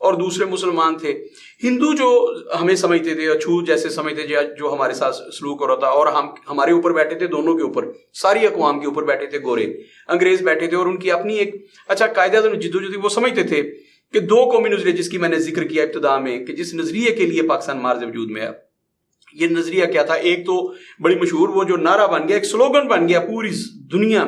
اور دوسرے مسلمان تھے. ہندو جو ہمیں سمجھتے تھے اچھوت جیسے سمجھتے تھے, جو ہمارے ساتھ سلوک ہو رہا تھا, اور ہمارے اوپر بیٹھے تھے, دونوں کے اوپر, ساری اقوام کے اوپر بیٹھے تھے گورے, انگریز بیٹھے تھے, اور ان کی اپنی ایک قاعدہ جدوجہد. وہ سمجھتے تھے کہ دو قومی نظریے, جس کی میں نے ذکر کیا ابتدا میں, کہ جس نظریے کے لیے پاکستان مارز وجود میں ہے. یہ نظریہ کیا تھا؟ ایک تو بڑی مشہور وہ جو نعرہ بن گیا, ایک سلوگن بن گیا پوری دنیا.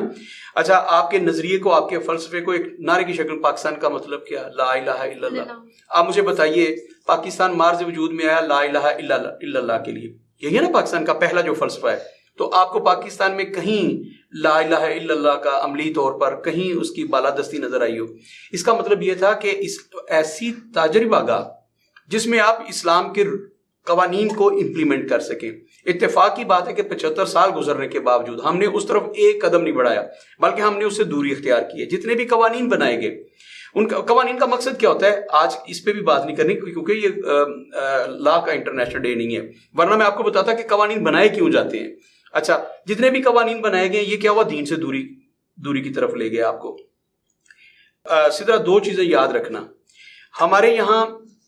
اچھا, آپ کے نظریے کو, آپ کے فلسفے کو ایک نعرے کی شکل, پاکستان کا مطلب کیا؟ لا الہ الا اللہ. آپ مجھے بتائیے, پاکستان مارز وجود میں آیا لا الہ الا اللہ کے لیے. یہی ہے نا پاکستان کا پہلا جو فلسفہ ہے. تو آپ کو پاکستان میں کہیں لا الہ الا اللہ کا عملی طور پر کہیں اس کی بالادستی نظر آئی ہو؟ اس کا مطلب یہ تھا کہ ایسی تجربہ گاہ جس میں آپ اسلام کے قوانین کو امپلیمنٹ کر سکیں. اتفاق کی بات ہے کہ 75 سال گزرنے کے باوجود ہم نے اس طرف ایک قدم نہیں بڑھایا, بلکہ ہم نے اس سے دوری اختیار کی ہے. جتنے بھی قوانین بنائے گئے, ان قوانین کا مقصد کیا ہوتا ہے؟ آج اس پہ بھی بات نہیں کرنی کیونکہ یہ لا کا انٹرنیشنل ڈے نہیں ہے, ورنہ میں آپ کو بتاتا کہ قوانین بنائے کیوں جاتے ہیں. اچھا, جتنے بھی قوانین بنائے گئے, یہ کیا ہوا؟ دین سے دوری کی طرف لے گئے آپ کو. سدرا, دو چیزیں یاد رکھنا. ہمارے یہاں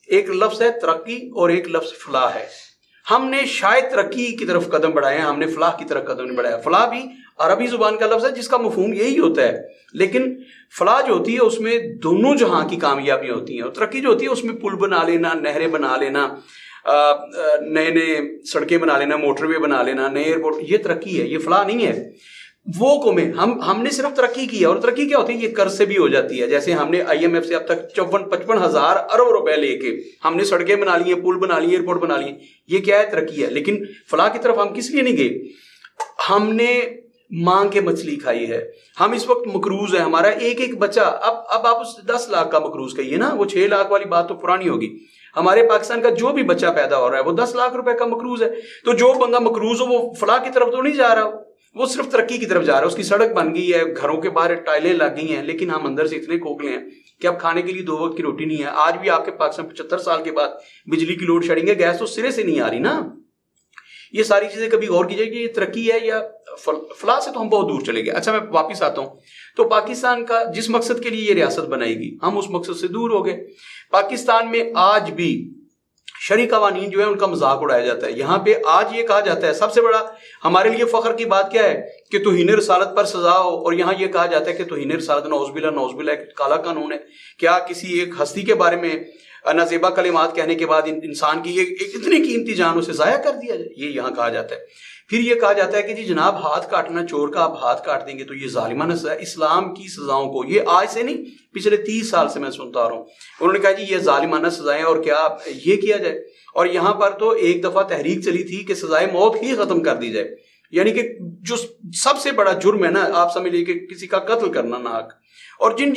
ایک لفظ ہے ترقی اور ایک لفظ فلاح ہے. ہم نے شاید ترقی کی طرف قدم بڑھائے ہیں, ہم نے فلاح کی طرف قدم نہیں بڑھایا. فلاح بھی عربی زبان کا لفظ ہے جس کا مفہوم یہی ہوتا ہے, لیکن فلاح جو ہوتی ہے اس میں دونوں جہاں کی کامیابیاں ہوتی ہیں, اور ترقی جو ہوتی ہے اس میں پل بنا لینا, نہریں بنا لینا, نئے سڑکیں بنا لینا, موٹر وے بنا لینا, نئے ایئرپورٹ, یہ ترقی ہے, یہ فلاح نہیں ہے. وہ قومیں, ہم نے صرف ترقی کی ہے, اور ترقی کیا ہوتی ہے؟ یہ قرض سے بھی ہو جاتی ہے. جیسے ہم نے IMF سے اب تک 54-55 ہزار ارب روپے لے کے ہم نے سڑکیں بنا لی ہیں, پل بنا لیے, ایئرپورٹ بنا لیے. یہ کیا ہے؟ ترقی ہے. لیکن فلاح کی طرف ہم کس لیے نہیں گئے؟ ہم نے مانگ کے مچھلی کھائی ہے. ہم اس وقت مقروض ہے, ہمارا ایک بچہ, اب آپ اس 10 لاکھ کا مقروض کہیے نا, وہ 6 لاکھ والی بات تو پرانی ہوگی. ہمارے پاکستان کا جو بھی بچہ پیدا ہو رہا ہے وہ 10 لاکھ روپے کا مقروض ہے. تو جو بندہ مقروض ہو وہ فلاح کی طرف تو نہیں جا رہا, وہ صرف ترقی کی طرف جا رہا ہے. اس کی سڑک بن گئی ہے, گھروں کے باہر ٹائلیں لگ گئی ہیں, لیکن ہم اندر سے اتنے کھوکھلے ہیں کہ اب کھانے کے لیے 2 وقت کی روٹی نہیں ہے. آج بھی آپ کے پاکستان 75 سال کے بعد بجلی کی لوڈ شیڈنگ ہے, گیس تو سرے سے نہیں آ رہی نا. یہ ساری چیزیں کبھی غور کیجیے کہ یہ ترقی ہے یا فلاح سے تو ہم بہت دور چلے گئے. اچھا, میں واپس آتا ہوں. تو پاکستان کا جس مقصد کے لیے یہ ریاست بنائی گئی, ہم اس مقصد سے دور ہو گئے. پاکستان میں آج بھی شرعی قوانین جو ہے ان کا مذاق اڑایا جاتا ہے. یہاں پہ آج یہ کہا جاتا ہے, سب سے بڑا ہمارے لیے فخر کی بات کیا ہے کہ توہین رسالت پر سزا ہو, اور یہاں یہ کہا جاتا ہے کہ توہین رسالت نعوذ باللہ ایک کالا قانون ہے. کیا کسی ایک ہستی کے بارے میں نازیبا کلمات کہنے کے بعد انسان کی ایک اتنی قیمتی جان اسے ضائع کر دیا جائے؟ یہ یہاں کہا جاتا ہے. پھر یہ کہا جاتا ہے کہ جی جناب, ہاتھ کاٹنا چور کا, آپ ہاتھ کاٹ دیں گے تو یہ ظالمانہ سزا. اسلام کی سزاؤں کو, یہ آج سے نہیں, پچھلے 30 سال سے میں سنتا آ رہا ہوں, انہوں نے کہا جی یہ ظالمانہ سزائیں, اور کیا یہ کیا جائے. اور یہاں پر تو ایک دفعہ تحریک چلی تھی کہ سزائے موت ہی ختم کر دی جائے. یعنی کہ جو سب سے بڑا جرم ہے نا, آپ سمجھ لیجیے کہ کسی کا قتل کرنا ناحق, اور جن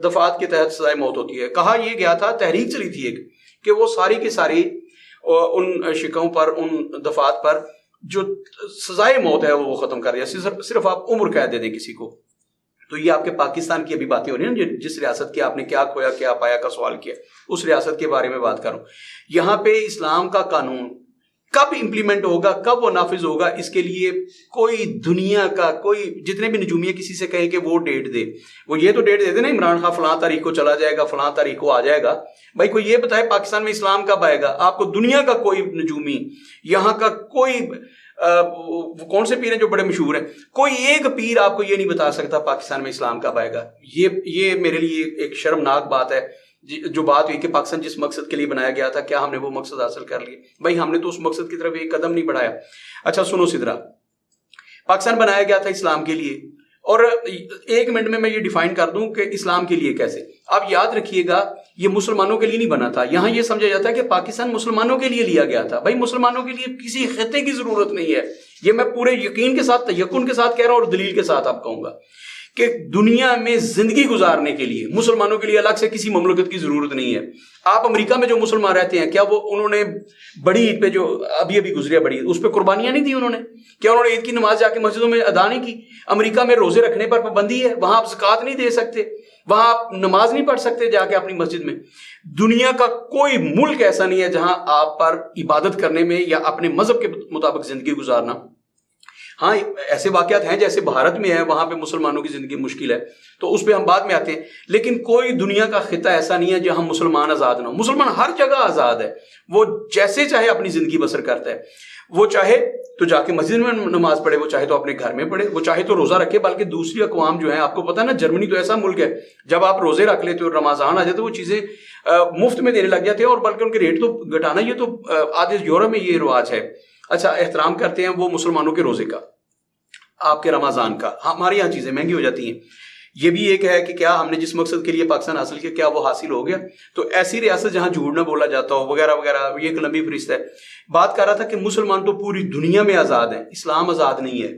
دفعات کے تحت سزائے موت ہوتی ہے, کہا یہ گیا تھا, تحریک چلی تھی ایک, کہ وہ ساری کی ساری ان شکوں پر, ان دفعات پر جو سزائے موت ہے وہ ختم کر دیا, صرف آپ عمر قید دے دیں کسی کو. تو یہ آپ کے پاکستان کی ابھی باتیں ہو رہی ہیں نا, جس ریاست کی آپ نے کیا کھویا کیا پایا کا سوال کیا, اس ریاست کے بارے میں بات کروں. یہاں پہ اسلام کا قانون کب امپلیمنٹ ہوگا, کب وہ نافذ ہوگا, اس کے لیے کوئی دنیا کا کوئی, جتنے بھی نجومیہ کسی سے کہیں کہ وہ ڈیٹ دے, وہ یہ تو ڈیٹ دے دے نا, عمران خان فلاں تاریخ کو چلا جائے گا, فلاں تاریخ کو آ جائے گا. بھائی کوئی یہ بتائے پاکستان میں اسلام کب آئے گا؟ آپ کو دنیا کا کوئی نجومی, یہاں کا کوئی کون سے پیر ہیں جو بڑے مشہور ہیں, کوئی ایک پیر آپ کو یہ نہیں بتا سکتا پاکستان میں اسلام کب آئے گا. یہ میرے لیے ایک شرمناک بات ہے. جو بات ہوئی کہ پاکستان جس مقصد کے لیے بنایا گیا تھا, کیا ہم نے وہ مقصد حاصل کر لیے؟ بھائی ہم نے تو اس مقصد کی طرف ایک قدم نہیں بڑھایا. اچھا سنو سدرا, پاکستان بنایا گیا تھا اسلام کے لیے, اور 1 منٹ میں یہ ڈیفائن کر دوں کہ اسلام کے لیے کیسے. آپ یاد رکھیے گا, یہ مسلمانوں کے لیے نہیں بنا تھا. یہاں یہ سمجھا جاتا ہے کہ پاکستان مسلمانوں کے لیے لیا گیا تھا. بھائی مسلمانوں کے لیے کسی خطے کی ضرورت نہیں ہے. یہ میں پورے یقین کے ساتھ, تیقن کے ساتھ کہہ رہا ہوں, اور دلیل کے ساتھ آپ کہوں گا کہ دنیا میں زندگی گزارنے کے لیے مسلمانوں کے لیے الگ سے کسی مملکت کی ضرورت نہیں ہے. آپ امریکہ میں جو مسلمان رہتے ہیں, کیا وہ انہوں نے بڑی عید پہ جو ابھی گزری ہے بڑی عید, اس پہ قربانیاں نہیں دی انہوں نے؟ کیا انہوں نے عید کی نماز جا کے مسجدوں میں ادا نہیں کی؟ امریکہ میں روزے رکھنے پر پابندی ہے, وہاں آپ زکوٰۃ نہیں دے سکتے, وہاں آپ نماز نہیں پڑھ سکتے جا کے اپنی مسجد میں. دنیا کا کوئی ملک ایسا نہیں ہے جہاں آپ پر عبادت کرنے میں یا اپنے مذہب کے مطابق زندگی گزارنا ہاں ایسے واقعات ہیں جیسے بھارت میں ہے، وہاں پہ مسلمانوں کی زندگی مشکل ہے، تو اس پہ ہم بعد میں آتے ہیں، لیکن کوئی دنیا کا خطہ ایسا نہیں ہے جہاں مسلمان آزاد نہ ہو. مسلمان ہر جگہ آزاد ہے، وہ جیسے چاہے اپنی زندگی بسر کرتا ہے. وہ چاہے تو جا کے مسجد میں نماز پڑھے، وہ چاہے تو اپنے گھر میں پڑھے، وہ چاہے تو روزہ رکھے. بلکہ دوسری اقوام جو ہیں، آپ کو پتا ہے نا، جرمنی تو ایسا ملک ہے جب آپ روزے رکھ لیتے ہو، رمضان آ جاتے وہ چیزیں مفت میں دینے لگ جاتے ہیں، اور بلکہ ان کے ریٹ تو گھٹانا، یہ تو آدھے یورپ میں یہ رواج ہے. اچھا احترام کرتے ہیں وہ مسلمانوں کے روزے کا، آپ کے رمضان کا. ہمارے یہاں چیزیں مہنگی ہو جاتی ہیں. یہ بھی ایک ہے کہ کیا ہم نے جس مقصد کے لیے پاکستان حاصل کیا کیا وہ حاصل ہو گیا؟ تو ایسی ریاست جہاں جھوٹ نہ بولا جاتا ہو وغیرہ وغیرہ، یہ ایک لمبی فہرست ہے. بات کر رہا تھا کہ مسلمان تو پوری دنیا میں آزاد ہیں، اسلام آزاد نہیں ہے.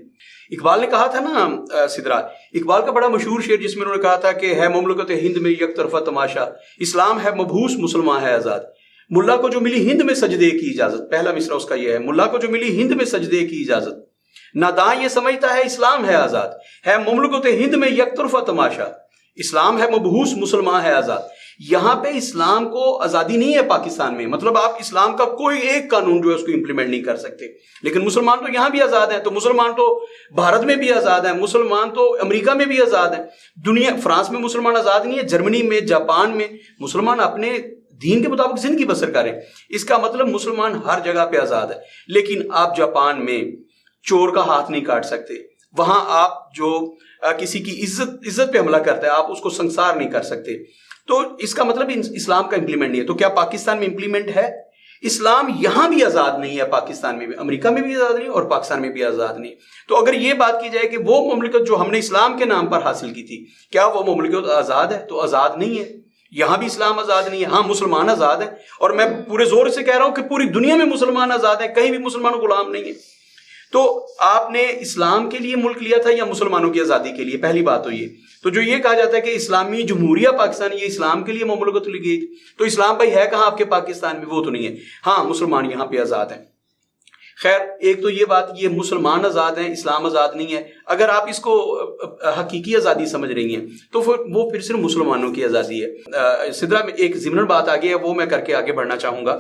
اقبال نے کہا تھا نا سدرا، اقبال کا بڑا مشہور شعر جس میں انہوں نے کہا تھا کہ ہے مملکت ہند میں یک طرفہ تماشا، اسلام ہے مبعوث مسلمان ہے آزاد. ملا کو جو ملی ہند میں سجدے کی اجازت، پہلا مصرع اس کا یہ ہے، ملا کو جو ملی ہند میں سجدے کی اجازت، ناداں یہ سمجھتا ہے اسلام ہے آزاد، ہے مملکت ہند میں یک طرفہ تماشا، اسلام ہے مبعوث مسلمان ہے آزاد. یہاں پہ اسلام کو آزادی نہیں ہے پاکستان میں، مطلب آپ اسلام کا کوئی ایک قانون جو ہے اس کو امپلیمنٹ نہیں کر سکتے. لیکن مسلمان تو یہاں بھی آزاد ہیں، تو مسلمان تو بھارت میں بھی آزاد ہیں، مسلمان تو امریکہ میں بھی آزاد ہیں. دنیا فرانس میں مسلمان آزاد نہیں ہے، جرمنی میں، جاپان میں مسلمان اپنے دین کے مطابق زندگی بسر کریں. اس کا مطلب مسلمان ہر جگہ پہ آزاد ہے. لیکن آپ جاپان میں چور کا ہاتھ نہیں کاٹ سکتے، وہاں آپ جو کسی کی عزت پہ حملہ کرتا ہے آپ اس کو سنسار نہیں کر سکتے. تو اس کا مطلب اسلام کا امپلیمنٹ نہیں ہے. تو کیا پاکستان میں امپلیمنٹ ہے؟ اسلام یہاں بھی آزاد نہیں ہے، پاکستان میں بھی، امریکہ میں بھی آزاد نہیں اور پاکستان میں بھی آزاد نہیں. تو اگر یہ بات کی جائے کہ وہ مملکت جو ہم نے اسلام کے نام پر حاصل کی تھی، کیا وہ مملکت آزاد ہے؟ تو آزاد نہیں ہے. یہاں بھی اسلام آزاد نہیں ہے. ہاں مسلمان آزاد ہیں، اور میں پورے زور سے کہہ رہا ہوں کہ پوری دنیا میں مسلمان آزاد ہیں، کہیں بھی مسلمان غلام نہیں ہے. تو آپ نے اسلام کے لیے ملک لیا تھا یا مسلمانوں کی آزادی کے لیے؟ پہلی بات تو یہ. تو جو یہ کہا جاتا ہے کہ اسلامی جمہوریہ پاکستان یہ اسلام کے لیے مملکت لی گئی، تو اسلام بھائی ہے کہاں آپ کے پاکستان میں؟ وہ تو نہیں ہے. ہاں مسلمان یہاں پہ آزاد ہیں. خیر ایک تو یہ بات، یہ مسلمان آزاد ہیں، اسلام آزاد نہیں ہے. اگر آپ اس کو حقیقی آزادی سمجھ رہی ہیں تو وہ پھر صرف مسلمانوں کی آزادی ہے. سدرا میں ایک ضمن بات آگے ہے، وہ میں کر کے آگے بڑھنا چاہوں گا.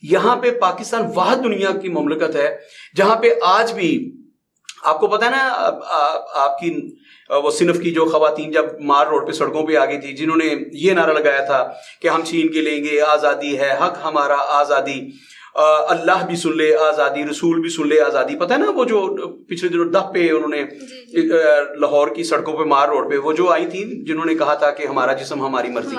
یہاں پہ پاکستان واحد دنیا کی مملکت ہے جہاں پہ آج بھی آپ کو پتا ہے نا، آپ کی وہ صنف کی جو خواتین جب مار روڈ پہ سڑکوں پہ آ گئی تھی، جنہوں نے یہ نعرہ لگایا تھا کہ ہم چھین کے لیں گے، آزادی ہے، حق ہمارا آزادی، اللہ بھی سن لے آزادی، رسول بھی سن لے آزادی. پتہ ہے نا وہ جو پچھلے دنوں دف پہ انہوں نے لاہور کی سڑکوں پہ مار روڈ پہ وہ جو آئی تھی جنہوں نے کہا تھا کہ ہمارا جسم ہماری مرضی،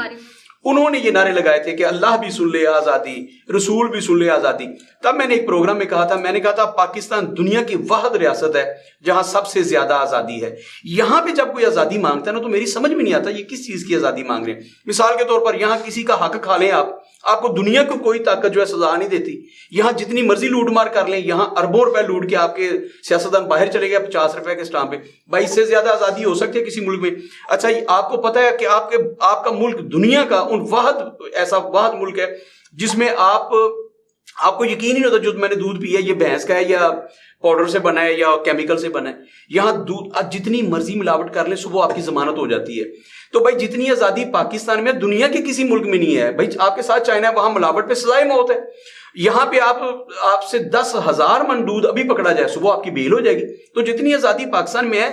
انہوں نے یہ نعرے لگائے تھے کہ اللہ بھی سن لے آزادی، رسول بھی سن لے آزادی. تب میں نے ایک پروگرام میں کہا تھا پاکستان دنیا کی واحد ریاست ہے جہاں سب سے زیادہ آزادی ہے. یہاں پہ جب کوئی آزادی مانگتا ہے نا تو میری سمجھ میں نہیں آتا یہ کس چیز کی آزادی مانگ رہے ہیں. مثال کے طور پر یہاں کسی کا حق کھا لیں آپ کو دنیا کو کوئی طاقت جو ہے سزا نہیں دیتی. یہاں جتنی مرضی لوٹ مار کر لیں، یہاں اربوں روپے لوٹ کے آپ کے سیاستدان باہر چلے گئے 50 روپے کے اسٹامپ پہ. بھائی اس سے زیادہ آزادی ہو سکتی ہے کسی ملک میں؟ اچھا آپ کو پتا ہے کہ آپ کا ملک دنیا کا ایسا واحد ملک ہے جس میں آپ کو یقین ہی نہیں ہوتا جو میں نے دودھ پیا یہ بھینس کا ہے یا پاؤڈر سے بنا ہے یا کیمیکل سے بنا ہے. یہاں دودھ جتنی مرضی ملاوٹ کر لیں صبح آپ کی ضمانت ہو جاتی ہے. تو بھائی جتنی آزادی پاکستان میں دنیا کے کسی ملک میں نہیں ہے. بھائی آپ کے ساتھ چائنا ہے، وہاں ملاوٹ پہ سزائے موت ہے. یہاں پہ آپ سے 10,000 من دودھ ابھی پکڑا جائے صبح آپ کی بیل ہو جائے گی. تو جتنی آزادی پاکستان میں ہے،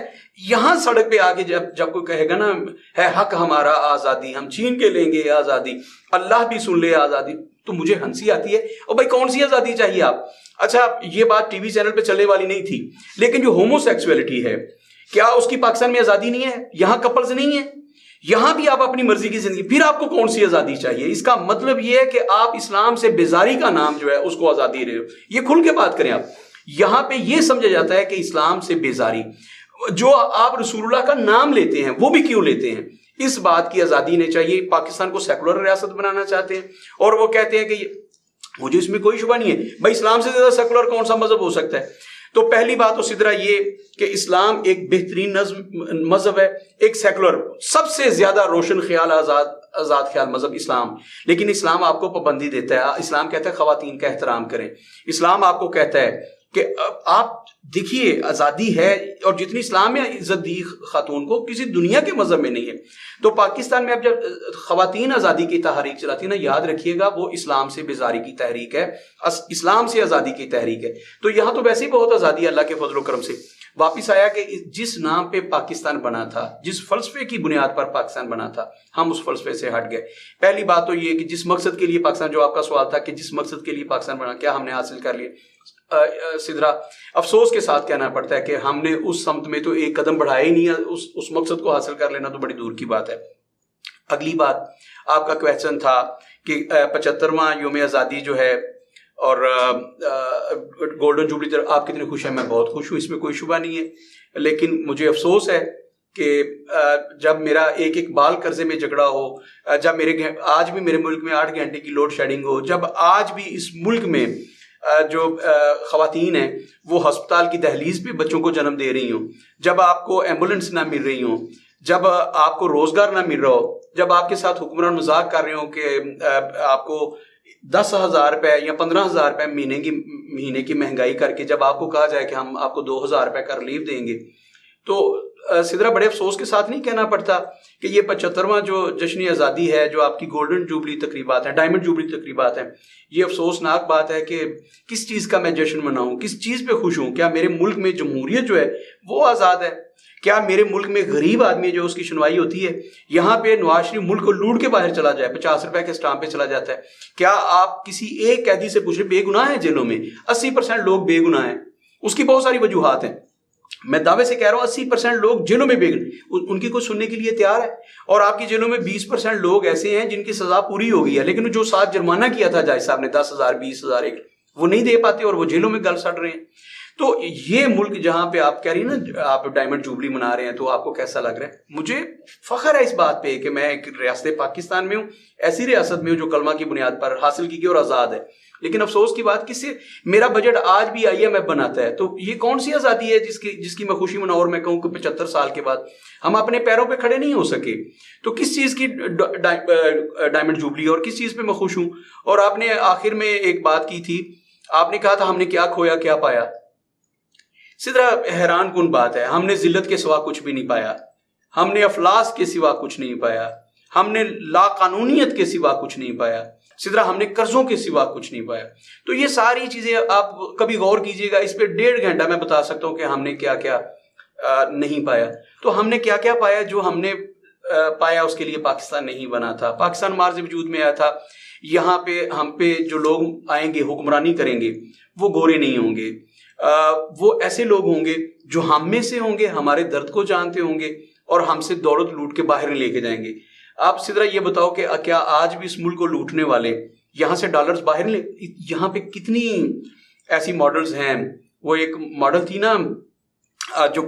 یہاں سڑک پہ آگے جب کوئی کہے گا نا ہے حق ہمارا آزادی، ہم چھین کے لیں گے آزادی، اللہ بھی سن لے آزادی، تو مجھے ہنسی آتی ہے. اور بھائی کون سی آزادی چاہیے آپ؟ اچھا یہ بات ٹی وی چینل پہ چلنے والی نہیں تھی، لیکن جو ہومو سیکسولیٹی ہے کیا اس کی پاکستان میں آزادی نہیں ہے؟ یہاں کپلز نہیں ہے، یہاں بھی آپ اپنی مرضی کی زندگی، پھر آپ کو کون سی آزادی چاہیے؟ اس کا مطلب یہ ہے کہ آپ اسلام سے بیزاری کا نام جو ہے اس کو آزادی رہے ہو. یہ کھل کے بات کریں آپ. یہاں پہ یہ سمجھا جاتا ہے کہ اسلام سے بیزاری، جو آپ رسول اللہ کا نام لیتے ہیں وہ بھی کیوں لیتے ہیں؟ اس بات کی آزادی نہیں چاہیے. پاکستان کو سیکولر ریاست بنانا چاہتے ہیں اور وہ کہتے ہیں کہ مجھے اس میں کوئی شبہ نہیں ہے. بھائی اسلام سے زیادہ سیکولر کون سا مذہب ہو سکتا ہے؟ تو پہلی بات تو سدرا یہ کہ اسلام ایک بہترین مذہب ہے، ایک سیکولر سب سے زیادہ روشن خیال آزاد خیال مذہب اسلام. لیکن اسلام آپ کو پابندی دیتا ہے. اسلام کہتا ہے خواتین کا احترام کریں. اسلام آپ کو کہتا ہے کہ آپ دیکھیے آزادی ہے، اور جتنی اسلام میں عزت دی خاتون کو کسی دنیا کے مذہب میں نہیں ہے. تو پاکستان میں اب جب خواتین آزادی کی تحریک چلاتی ہیں نا، یاد رکھیے گا وہ اسلام سے بیزاری کی تحریک ہے، اسلام سے آزادی کی تحریک ہے. تو یہاں تو ویسے ہی بہت آزادی ہے اللہ کے فضل و کرم سے. واپس آیا کہ جس نام پہ پاکستان بنا تھا، جس فلسفے کی بنیاد پر پاکستان بنا تھا، ہم اس فلسفے سے ہٹ گئے. پہلی بات تو یہ کہ جس مقصد کے لیے پاکستان، جو آپ کا سوال تھا کہ جس مقصد کے لیے پاکستان بنا، کیا ہم نے حاصل کر لیا؟ سدرا افسوس کے ساتھ کہنا پڑتا ہے کہ ہم نے اس سمت میں تو ایک قدم بڑھایا ہی نہیں ہے. اس مقصد کو حاصل کر لینا تو بڑی دور کی بات ہے. اگلی بات آپ کا کویسچن تھا کہ 75واں یوم آزادی جو ہے اور گولڈن جوبلی، آپ کتنے خوش ہیں؟ میں بہت خوش ہوں، اس میں کوئی شبہ نہیں ہے. لیکن مجھے افسوس ہے کہ جب میرا ایک ایک بال قرضے میں جھگڑا ہو، جب آج بھی میرے ملک میں 8 گھنٹے کی لوڈ شیڈنگ ہو، جب آج بھی اس ملک میں جو خواتین ہیں وہ ہسپتال کی دہلیز پہ بچوں کو جنم دے رہی ہوں، جب آپ کو ایمبولینس نہ مل رہی ہوں، جب آپ کو روزگار نہ مل رہا ہو، جب آپ کے ساتھ حکمران مذاق کر رہے ہوں کہ آپ کو 10,000 روپے یا 15,000 روپے مہینے کی مہنگائی کر کے جب آپ کو کہا جائے کہ ہم آپ کو 2,000 روپے کا ریلیف دیں گے، تو سدرا بڑے افسوس کے ساتھ نہیں کہنا پڑتا کہ یہ 75واں جو جشن آزادی ہے، جو آپ کی گولڈن جوبلی تقریبات ہیں، ڈائمنڈ جوبلی تقریبات ہیں، یہ افسوسناک بات ہے کہ کس چیز کا میں جشن مناؤں، کس چیز پہ خوش ہوں؟ کیا میرے ملک میں جمہوریت جو ہے وہ آزاد ہے؟ کیا میرے ملک میں غریب آدمی جو اس کی سنوائی ہوتی ہے؟ یہاں پہ نواز شریف ملک کو لوٹ کے باہر چلا جائے، 50 روپے کے اسٹامپ پہ چلا جاتا ہے. کیا آپ کسی ایک قیدی سے پوچھیں بے گناہ ہیں جیلوں میں؟ 80% لوگ بے گناہ ہیں. اس کی بہت ساری وجوہات ہیں، میں دعوے سے کہہ رہا ہوں 80% لوگ جیلوں میں بے گناہ، ان کی کوئی سننے کے لیے تیار ہے؟ اور آپ کی جیلوں میں 20% لوگ ایسے ہیں جن کی سزا پوری ہو گئی ہے، لیکن جو ساتھ جرمانہ کیا تھا جج صاحب نے 10,000 20,000 وہ نہیں دے پاتے اور وہ جیلوں میں گل سڑ رہے ہیں. تو یہ ملک جہاں پہ آپ کہہ رہی ہیں نا آپ ڈائمنڈ جوبلی منا رہے ہیں، تو آپ کو کیسا لگ رہا ہے؟ مجھے فخر ہے اس بات پہ کہ میں ایک ریاست پاکستان میں ہوں، ایسی ریاست میں ہوں جو کلمہ کی بنیاد پر حاصل کی گئی اور آزاد ہے. لیکن افسوس کی بات کس سے، میرا بجٹ آج بھی IMF بناتا ہے. تو یہ کون سی آزادی ہے جس کی میں خوشی مناؤں اور میں کہوں کہ 75 سال کے بعد ہم اپنے پیروں پہ کھڑے نہیں ہو سکے؟ تو کس چیز کی ڈائمنڈ جوبلی اور کس چیز پہ میں خوش ہوں؟ اور آپ نے آخر میں ایک بات کی تھی، آپ نے کہا تھا ہم نے کیا کھویا کیا پایا. سدرا حیران کن بات ہے، ہم نے ذلت کے سوا کچھ بھی نہیں پایا، ہم نے افلاس کے سوا کچھ نہیں پایا، ہم نے لا قانونیت کے سوا کچھ نہیں پایا، سدرا ہم نے قرضوں کے سوا کچھ نہیں پایا. تو یہ ساری چیزیں آپ کبھی غور کیجئے گا، اس پہ 1.5 گھنٹہ میں بتا سکتا ہوں کہ ہم نے کیا کیا نہیں پایا. تو ہم نے کیا کیا پایا؟ جو ہم نے پایا اس کے لیے پاکستان نہیں بنا تھا. پاکستان مارز وجود میں آیا تھا. یہاں پہ ہم پہ جو لوگ آئیں گے حکمرانی کریں گے وہ گورے نہیں ہوں گے، وہ ایسے لوگ ہوں گے جو ہم میں سے ہوں گے، ہمارے درد کو جانتے ہوں گے اور ہم سے دولت لوٹ کے باہر لے کے جائیں گے. آپ سدرا یہ بتاؤ کہ کیا آج بھی اس ملک کو لوٹنے والے یہاں سے ڈالرز باہر لے؟ یہاں پہ کتنی ایسی ماڈلز ہیں. وہ ایک ماڈل تھی نا جو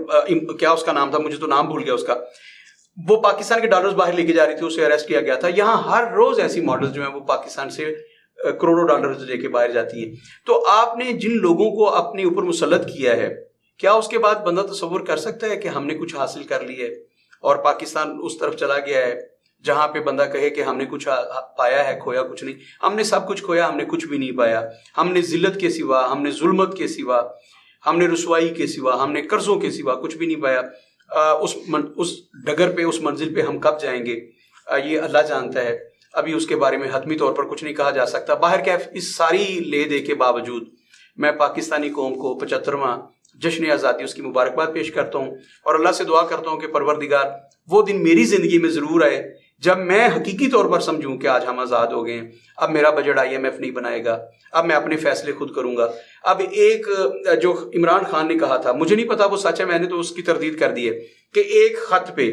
کیا اس کا نام تھا، مجھے تو نام بھول گیا اس کا، وہ پاکستان کے ڈالرز باہر لے کے جا رہی تھی، اسے اریسٹ کیا گیا تھا. یہاں ہر روز ایسی ماڈلز جو ہیں وہ پاکستان سے کروڑوں ڈالرز لے کے باہر جاتی ہیں. تو آپ نے جن لوگوں کو اپنے اوپر مسلط کیا ہے، کیا اس کے بعد بندہ تصور کر سکتا ہے کہ ہم نے کچھ حاصل کر لی ہے اور پاکستان اس طرف چلا گیا ہے جہاں پہ بندہ کہے کہ ہم نے کچھ پایا ہے، کھویا کچھ نہیں؟ ہم نے سب کچھ کھویا، ہم نے کچھ بھی نہیں پایا. ہم نے ذلت کے سوا، ہم نے ظلمت کے سوا، ہم نے رسوائی کے سوا، ہم نے قرضوں کے سوا کچھ بھی نہیں پایا. اس ڈگر پہ، اس منزل پہ ہم کب جائیں گے یہ اللہ جانتا ہے. ابھی اس کے بارے میں حتمی طور پر کچھ نہیں کہا جا سکتا. باہر کیف اس ساری لے دے کے باوجود میں پاکستانی قوم کو 75واں جشن آزادی اس کی مبارکباد پیش کرتا ہوں اور اللہ سے دعا کرتا ہوں کہ پروردگار وہ دن میری زندگی میں ضرور آئے جب میں حقیقی طور پر سمجھوں کہ آج ہم آزاد ہو گئے ہیں. اب میرا بجٹ IMF نہیں بنائے گا، اب میں اپنے فیصلے خود کروں گا. اب ایک جو عمران خان نے کہا تھا، مجھے نہیں پتا وہ سچ ہے، میں نے تو اس کی تردید کر دی ہے، کہ ایک خط پہ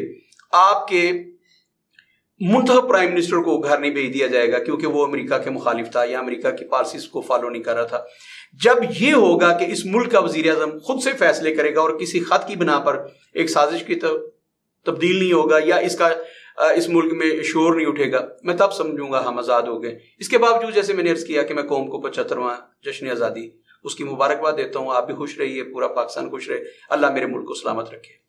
آپ کے منتخب پرائم منسٹر کو گھر نہیں بھیج دیا جائے گا کیونکہ وہ امریکہ کے مخالف تھا یا امریکہ کی پالیسیز کو فالو نہیں کر رہا تھا. جب یہ ہوگا کہ اس ملک کا وزیر اعظم خود سے فیصلے کرے گا اور کسی خط کی بنا پر ایک سازش کی تبدیل نہیں ہوگا یا اس ملک میں شور نہیں اٹھے گا، میں تب سمجھوں گا ہم آزاد ہو گئے. اس کے باوجود جیسے میں نے عرض کیا کہ میں قوم کو 75واں جشن آزادی اس کی مبارکباد دیتا ہوں. آپ بھی خوش رہیے، پورا پاکستان خوش رہے، اللہ میرے ملک کو سلامت رکھے.